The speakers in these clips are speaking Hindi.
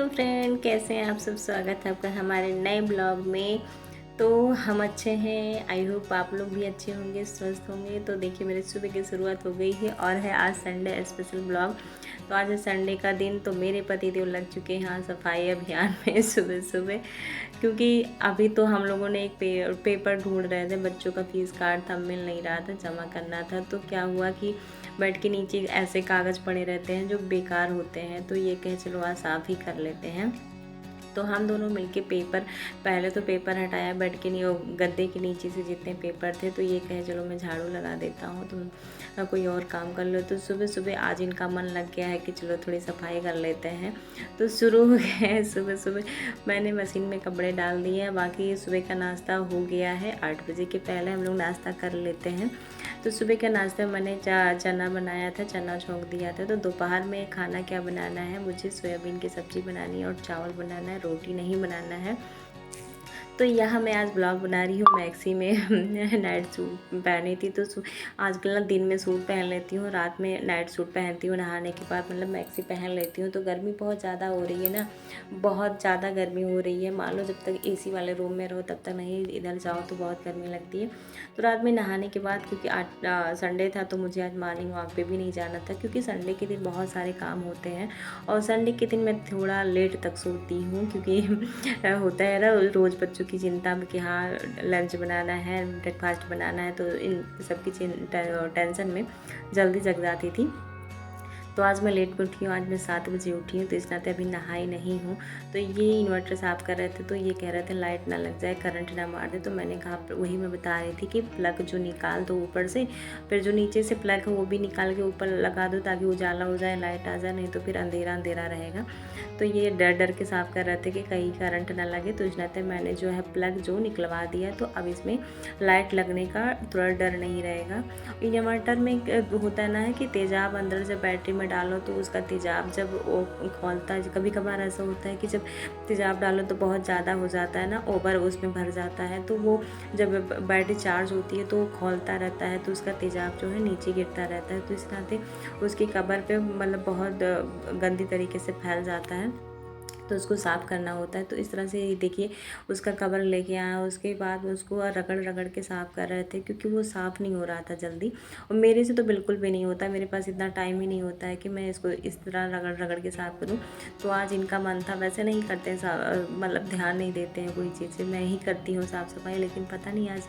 फ्रेंड, कैसे हैं आप सब। स्वागत है आपका हमारे नए ब्लॉग में। तो हम अच्छे हैं, आई होप आप लोग भी अच्छे होंगे, स्वस्थ होंगे। तो देखिए मेरी सुबह की शुरुआत हो गई है और है आज संडे स्पेशल ब्लॉग। तो आज है संडे का दिन, तो मेरे पतिदेव लग चुके हैं यहाँ सफाई अभियान में सुबह सुबह। क्योंकि अभी तो हम लोगों ने एक पेपर ढूंढ रहे थे, बच्चों का फीस कार्ड था, मिल नहीं रहा था, जमा करना था। तो क्या हुआ कि बेड के नीचे ऐसे कागज़ पड़े रहते हैं जो बेकार होते हैं, तो ये कहे चलो आज साफ़ ही कर लेते हैं। तो हम दोनों मिलके पेपर, पहले तो पेपर हटाया बेड के गद्दे के नीचे से जितने पेपर थे। तो ये कहे चलो मैं झाड़ू लगा देता हूँ, तुम कोई और काम कर लो। तो सुबह सुबह आज इनका मन लग गया है कि चलो थोड़ी सफाई कर लेते हैं। तो शुरू हो गया है सुबह सुबह। मैंने मशीन में कपड़े डाल दिए हैं, बाकी सुबह का नाश्ता हो गया है। 8 बजे के पहले हम लोग नाश्ता कर लेते हैं। तो सुबह के नाश्ते में मैंने चना बनाया था, चना छोंक दिया था। तो दोपहर में खाना क्या बनाना है, मुझे सोयाबीन की सब्ज़ी बनानी है और चावल बनाना है, रोटी नहीं बनाना है। तो यहाँ मैं आज ब्लॉग बना रही हूँ मैक्सी में नाइट सूट पहनी थी। तो आजकल ना दिन में सूट पहन लेती हूँ, रात में नाइट सूट पहनती हूँ, नहाने के बाद मतलब मैक्सी पहन लेती हूँ। तो गर्मी बहुत ज़्यादा हो रही है ना, बहुत ज़्यादा गर्मी हो रही है। मान लो जब तक एसी वाले रूम में रहो तब तक नहीं, इधर जाओ तो बहुत गर्मी लगती है। तो रात में नहाने के बाद, क्योंकि आज संडे था तो मुझे आज मॉर्निंग वॉक पे भी नहीं जाना था, क्योंकि संडे के दिन बहुत सारे काम होते हैं। और संडे के दिन मैं थोड़ा लेट तक सोती हूँ, क्योंकि होता है ना रोज़ बच्चों की चिंता में कि हाँ लंच बनाना है, ब्रेकफास्ट बनाना है, तो इन सब की टेंशन में जल्दी जग जाती थी। तो आज मैं लेट में उठी हूँ, आज मैं 7 बजे उठी हूँ। तो इस नाते अभी नहाई नहीं हूँ। तो ये इन्वर्टर साफ़ कर रहे थे, तो ये कह रहे थे लाइट ना लग जाए, करंट ना मार दे। तो मैंने कहा, वही मैं बता रही थी कि प्लग जो निकाल दो ऊपर से, फिर जो नीचे से प्लग है वो भी निकाल के ऊपर लगा दो, ताकि उजाला हो जाए, लाइट आ जाए, नहीं तो फिर अंधेरा अंधेरा रहेगा। तो ये डर डर के साफ़ कर रहे थे कि कहीं करंट ना लगे। तो इस नाते मैंने जो है प्लग जो निकलवा दिया, तो अब इसमें लाइट लगने का थोड़ा डर नहीं रहेगा। इन्वर्टर में होता है ना है कि तेज़ाब अंदर से बैटरी में डालो तो उसका तेज़ाब जब वो खोलता है, कभी कभार ऐसा होता है कि जब तेज़ाब डालो तो बहुत ज़्यादा हो जाता है ना, ओवर उसमें भर जाता है। तो वो जब बैटरी चार्ज होती है तो वो खोलता रहता है, तो उसका तेज़ाब जो है नीचे गिरता रहता है। तो इस नाते उसकी कवर पे मतलब बहुत गंदी तरीके से फैल जाता है, तो उसको साफ़ करना होता है। तो इस तरह से देखिए उसका कवर लेके आया, उसके बाद उसको रगड़ रगड़ के साफ़ कर रहे थे, क्योंकि वो साफ़ नहीं हो रहा था जल्दी। और मेरे से तो बिल्कुल भी नहीं होता, मेरे पास इतना टाइम ही नहीं होता है कि मैं इसको इस तरह रगड़ रगड़ के साफ़ करूँ। तो आज इनका मन था, वैसे नहीं करते मतलब ध्यान नहीं देते हैं कोई चीज़ से, मैं ही करती हूँ साफ़ सफाई। लेकिन पता नहीं आज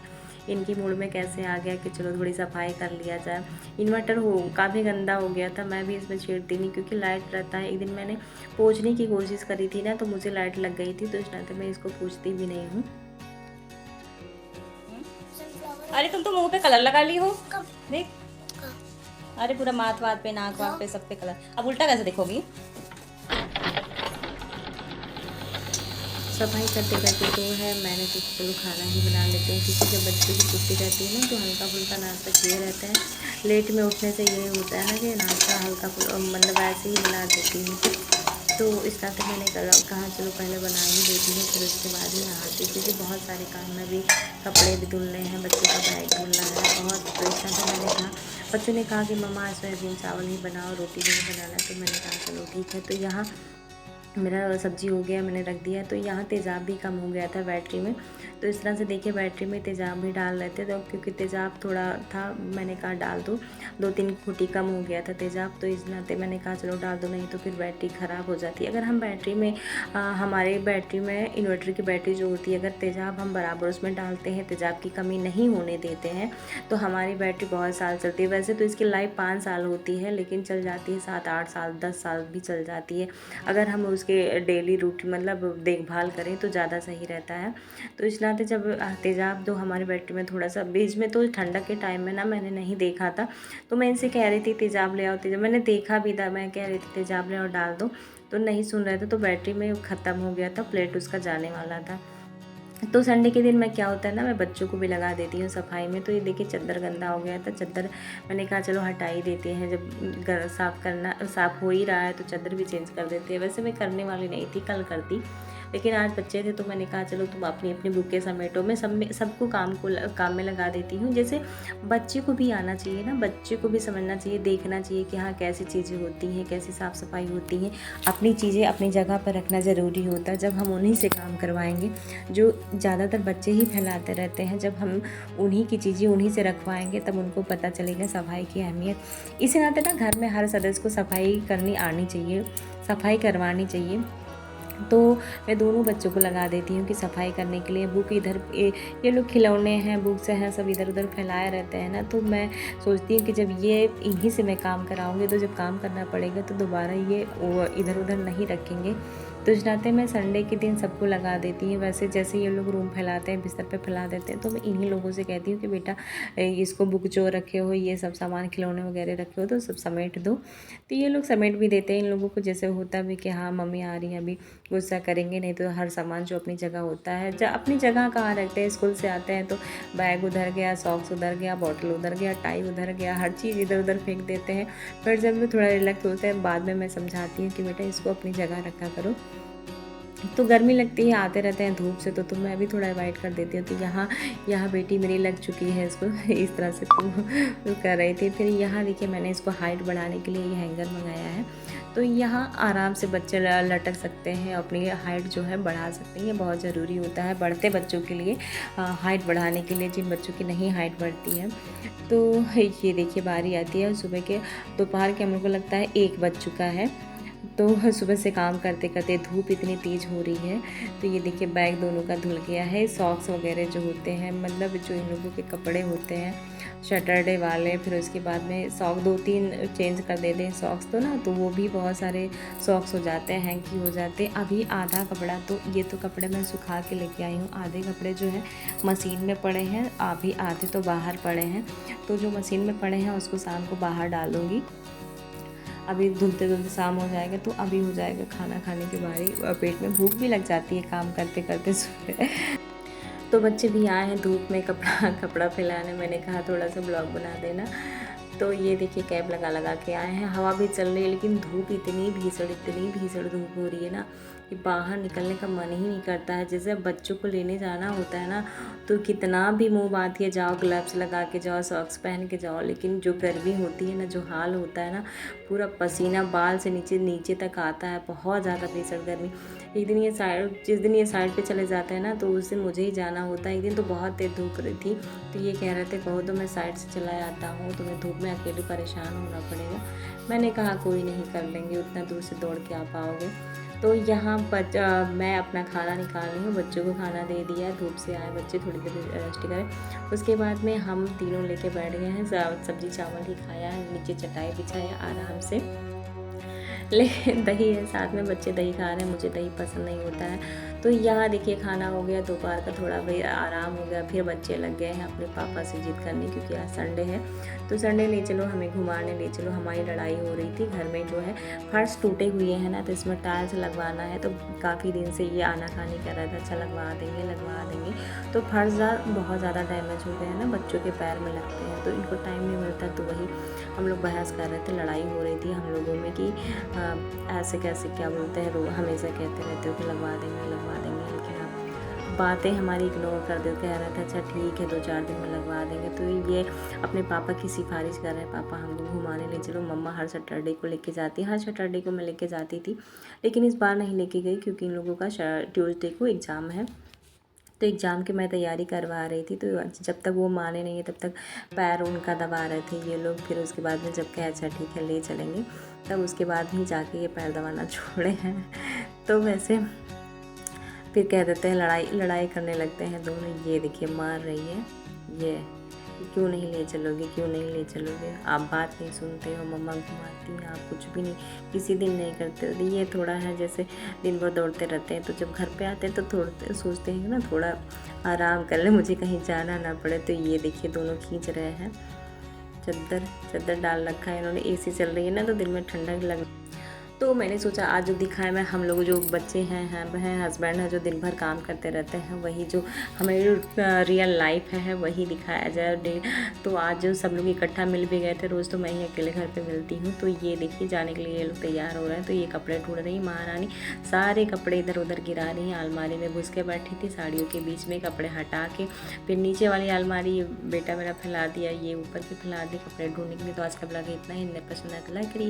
इनकी मूड में कैसे आ गया कि चलो थोड़ी सफाई कर लिया जाए। इन्वर्टर काफ़ी गंदा हो गया था, मैं भी इसमें छेड़ती नहीं, क्योंकि लाइट रहता है। एक दिन मैंने पोंछने की कोशिश करी थी ना, तो मुझे लाइट लग गई थी। तो इस नाते मैं इसको पूछती भी नहीं हूँ। अरे तुम तो मुंह पे कलर लगा ली हो, देख। अरे पूरा माथ वाथ पे, नाक वाक पे, सब पे कलर। अब उल्टा कैसे देखोगी। सफाई करते करते तो है मैंने तो चलो खाना ही बना लेते हैं, क्योंकि जब बच्चों की छुट्टी रहती है ना तो हल्का फुल्का नाश्ता किए रहते हैं। लेट में उठने से ये होता है ना कि नाश्ता हल्का मतलब ऐसे ही बना देती हूँ। तो इस तरह से मैंने कहा चलो पहले बना ही देती हूँ, फिर उसके बाद ही नहाती हूँ, क्योंकि बहुत सारे काम में भी, कपड़े भी धुलने हैं, बच्चों का बैग धुलना है बहुत। तो इस तरह से मैंने कहा, बच्चों ने कहा कि मम्मा सोयाबीन चावल ही बनाओ, रोटी नहीं बनाना। तो मैंने कहा चलो ठीक है। तो यहाँ मेरा सब्ज़ी हो गया, मैंने रख दिया। तो यहाँ तेज़ाब भी कम हो गया था बैटरी में। तो इस तरह से देखिए बैटरी में तेज़ाब भी डाल रहे थे, तो क्योंकि तेज़ाब थोड़ा था, मैंने कहा डाल दो, 2-3 फुटी कम हो गया था तेज़ाब। तो इस नाते मैंने कहा चलो डाल दो, नहीं तो फिर बैटरी ख़राब हो जाती है। अगर हम बैटरी में हमारे बैटरी में इन्वर्टर की बैटरी जो होती है, अगर तेज़ाब हम बराबर उसमें डालते हैं, तेज़ाब की कमी नहीं होने देते हैं, तो हमारी बैटरी बहुत साल चलती है। वैसे तो इसकी लाइफ 5 साल होती है, लेकिन चल जाती है 7-8 साल, 10 साल भी चल जाती है, अगर हम उसके डेली रूटीन मतलब देखभाल करें तो ज़्यादा सही रहता है। तो इस नाते जब तेज़ाब जो हमारी बैटरी में थोड़ा सा, बीच में तो ठंडक के टाइम में ना मैंने नहीं देखा था, तो मैं इनसे कह रही थी तेज़ाब ले आओ, तेज़ाब मैंने देखा भी था, मैं कह रही थी तेज़ाब ले आओ डाल दो, तो नहीं सुन रहे थे। तो बैटरी में ख़त्म हो गया था, प्लेट उसका जाने वाला था। तो संडे के दिन मैं क्या होता है ना, मैं बच्चों को भी लगा देती हूँ सफाई में। तो ये देखिए चद्दर गंदा हो गया था, चद्दर मैंने कहा चलो हटा ही देते हैं, जब साफ़ हो ही रहा है तो चद्दर भी चेंज कर देते हैं। वैसे मैं करने वाली नहीं थी, कल करती, लेकिन आज बच्चे थे तो मैंने कहा चलो तुम अपनी अपनी बुकें समेटो। मैं सबको काम में लगा देती हूँ। जैसे बच्चे को भी आना चाहिए ना, बच्चे को भी समझना चाहिए, देखना चाहिए कि हाँ कैसी चीज़ें होती हैं, कैसी साफ़ सफाई होती है। अपनी चीज़ें अपनी जगह पर रखना ज़रूरी होता है। जब हम उन्हीं से काम करवाएंगे, जो ज़्यादातर बच्चे ही फैलाते रहते हैं, जब हम उन्हीं की चीज़ें उन्हीं से रखवाएंगे तब उनको पता चलेगा सफाई की अहमियत। इसी नाते ना घर में हर सदस्य को सफाई करनी आनी चाहिए, सफाई करवानी चाहिए। तो मैं दोनों बच्चों को लगा देती हूँ कि सफाई करने के लिए। बुक इधर ये लोग खिलौने हैं, बुक्स हैं, सब इधर उधर फैलाए रहते हैं ना, तो मैं सोचती हूँ कि जब ये इन्हीं से मैं काम कराऊँगी तो जब काम करना पड़ेगा तो दोबारा ये इधर उधर नहीं रखेंगे। तो इस नाते मैं संडे के दिन सबको लगा देती हूँ। वैसे जैसे ये लोग रूम फैलाते हैं, बिस्तर पे फैला देते हैं, तो मैं इन्हीं लोगों से कहती हूँ कि बेटा इसको बुक जो रखे हो, ये सब सामान खिलौने वगैरह रखे हो तो सब समेट दो। तो ये लोग समेट भी देते हैं। इन लोगों को जैसे होता भी कि हाँ मम्मी आ रही है, अभी गुस्सा करेंगे नहीं, तो हर सामान जो अपनी जगह होता है, अपनी जगह कहाँ रखते हैं। स्कूल से आते हैं तो बैग उधर गया, सॉक्स उधर गया, बॉटल उधर गया, टाई उधर गया, हर चीज़ इधर उधर फेंक देते हैं। फिर जब थोड़ा रिलैक्स होते हैं बाद में मैं समझाती हूँ कि बेटा इसको अपनी जगह रखा करो। तो गर्मी लगती है, आते रहते हैं धूप से, तो मैं भी थोड़ा अवॉइड कर देती हूँ। तो यहाँ बेटी मेरी लग चुकी है इसको इस तरह से कर रही थी। फिर यहाँ देखिए मैंने इसको हाइट बढ़ाने के लिए ये हैंगर मंगाया है। तो यहाँ आराम से बच्चे लटक सकते हैं, अपनी हाइट जो है बढ़ा सकते हैं। ये बहुत ज़रूरी होता है बढ़ते बच्चों के लिए, हाइट बढ़ाने के लिए, जिन बच्चों की नहीं हाइट बढ़ती है। तो ये देखिए बारी आती है सुबह के, दोपहर के हम लोग को लगता है 1 बज चुका है। तो सुबह से काम करते करते धूप इतनी तेज़ हो रही है। तो ये देखिए बैग दोनों का धुल गया है। सॉक्स वगैरह जो होते हैं, मतलब जो इन लोगों के कपड़े होते हैं सैटरडे वाले, फिर उसके बाद में सॉक 2-3 चेंज कर देते हैं सॉक्स, तो ना तो वो भी बहुत सारे सॉक्स हो जाते हैं, हैंकी हो जाते हैं। अभी आधा कपड़ा तो ये तो कपड़े मैं सुखा के लेके आई हूँ, आधे कपड़े जो है मशीन में पड़े हैं, अभी आधे तो बाहर पड़े हैं। तो जो मशीन में पड़े हैं उसको शाम को बाहर डालूँगी। अभी धुलते धुलते शाम हो जाएगा तो अभी हो जाएगा खाना खाने की बारी। पेट में भूख भी लग जाती है काम करते करते सुबह। तो बच्चे भी आए हैं धूप में कपड़ा फैलाने। मैंने कहा थोड़ा सा ब्लॉग बना देना। तो ये देखिए कैप लगा के आए हैं। हवा भी चल रही है लेकिन धूप इतनी भीषण धूप हो रही है ना कि बाहर निकलने का मन ही नहीं करता है। जैसे बच्चों को लेने जाना होता है ना तो कितना भी मुँह बांध के जाओ, ग्लव्स लगा के जाओ, सॉक्स पहन के जाओ, लेकिन जो गर्मी होती है ना, जो हाल होता है ना, पूरा पसीना बाल से नीचे तक आता है, बहुत ज़्यादा भीषण गर्मी। जिस दिन ये साइड पे चले जाते हैं ना तो उस दिन मुझे ही जाना होता है। एक दिन तो बहुत तेज धूप रही थी तो ये कह रहे थे कहो तो मैं साइड से चला आता हूँ, तुम्हें धूप में अकेले परेशान होना पड़ेगा। मैंने कहा कोई नहीं, कर लेंगे, उतना दूर से दौड़ के आ पाओगे। तो यहाँ मैं अपना खाना निकाल रही हूँ, बच्चों को खाना दे दिया। धूप से आए बच्चे थोड़ी देर रेस्ट करें, उसके बाद में हम तीनों लेके बैठ गए हैं। सब्जी चावल ही खाया है, नीचे चटाई बिछाया आराम से। दही है साथ में, बच्चे दही खा रहे हैं, मुझे दही पसंद नहीं होता है। तो यहाँ देखिए खाना हो गया, दोपहर का थोड़ा भाई आराम हो गया। फिर बच्चे लग गए हैं अपने पापा से जिद करने, क्योंकि आज संडे है तो संडे ले चलो, हमें घुमाने ले चलो। हमारी लड़ाई हो रही थी। घर में जो है फर्श टूटे हुए हैं ना, तो इसमें टाइल्स लगवाना है। तो काफ़ी दिन से ये आनाकानी कर रहा था, अच्छा लगवा देंगे। तो फर्श बहुत ज़्यादा डैमेज हो गए हैं ना, बच्चों के पैर में लगते हैं तो इनको टाइम नहीं मिलता। तो वही हम लोग बहस कर रहे थे, लड़ाई हो रही थी हम लोगों में कि ऐसे कैसे, क्या बोलते हैं, हमेशा कहते रहते हो कि लगवा देंगे, लेकिन आप बातें हमारी इग्नोर कर देते। कह रहा था अच्छा ठीक है 2-4 दिन में लगवा देंगे। तो ये अपने पापा की सिफारिश कर रहे हैं, पापा हमको घुमाने ले चलो। मम्मा हर सैटरडे को लेके जाती है, हर सैटरडे को मैं लेके जाती थी, लेकिन इस बार नहीं लेके गई क्योंकि इन लोगों का ट्यूसडे को एग्ज़ाम है। तो एग्ज़ाम की मैं तैयारी करवा रही थी। तो जब तक वो माने नहीं तब तक पैर उनका दबा रहे थे ये लोग। फिर उसके बाद में जब कहे अच्छा ठीक है ले चलेंगे, तब उसके बाद ही जाके ये पैर दबाना छोड़े हैं। तो वैसे फिर कह देते हैं, लड़ाई करने लगते हैं दोनों। ये देखिए मार रही है ये, क्यों नहीं ले चलोगे, आप बात नहीं सुनते हो, मम्मा घुमाती हैं, आप कुछ भी नहीं, किसी दिन नहीं करते हो। ये थोड़ा है जैसे दिन भर दौड़ते रहते हैं, तो जब घर पे आते हैं तो थोड़ा सोचते हैं ना थोड़ा आराम कर ले, मुझे कहीं जाना ना पड़े। तो ये देखिए दोनों खींच रहे हैं। चद्दर डाल रखा है इन्होंने, AC चल रही है ना तो दिल में ठंडक लग। तो मैंने सोचा आज जो दिखाया मैं, हम लोग जो बच्चे हैं हस्बैंड है जो दिन भर काम करते रहते हैं, वही जो हमारी रियल लाइफ है वही दिखाया जाए। तो आज जो सब लोग इकट्ठा मिल भी गए थे, रोज़ तो मैं ही अकेले घर पे मिलती हूँ। तो ये देखिए जाने के लिए ये लोग तैयार हो रहे हैं। तो ये कपड़े ढूंढ रही महारानी, सारे कपड़े इधर उधर गिरा रही हैं। अलमारी में घुस के बैठी थी, साड़ियों के बीच में कपड़े हटा के फिर नीचे वाली अलमारी बेटा मेरा फैला दिया, ये ऊपर की फैला दी कपड़े ढूंढने के लिए। तो आज का ब्लॉग इतना ही, पसंद आया तो लाइक करिए।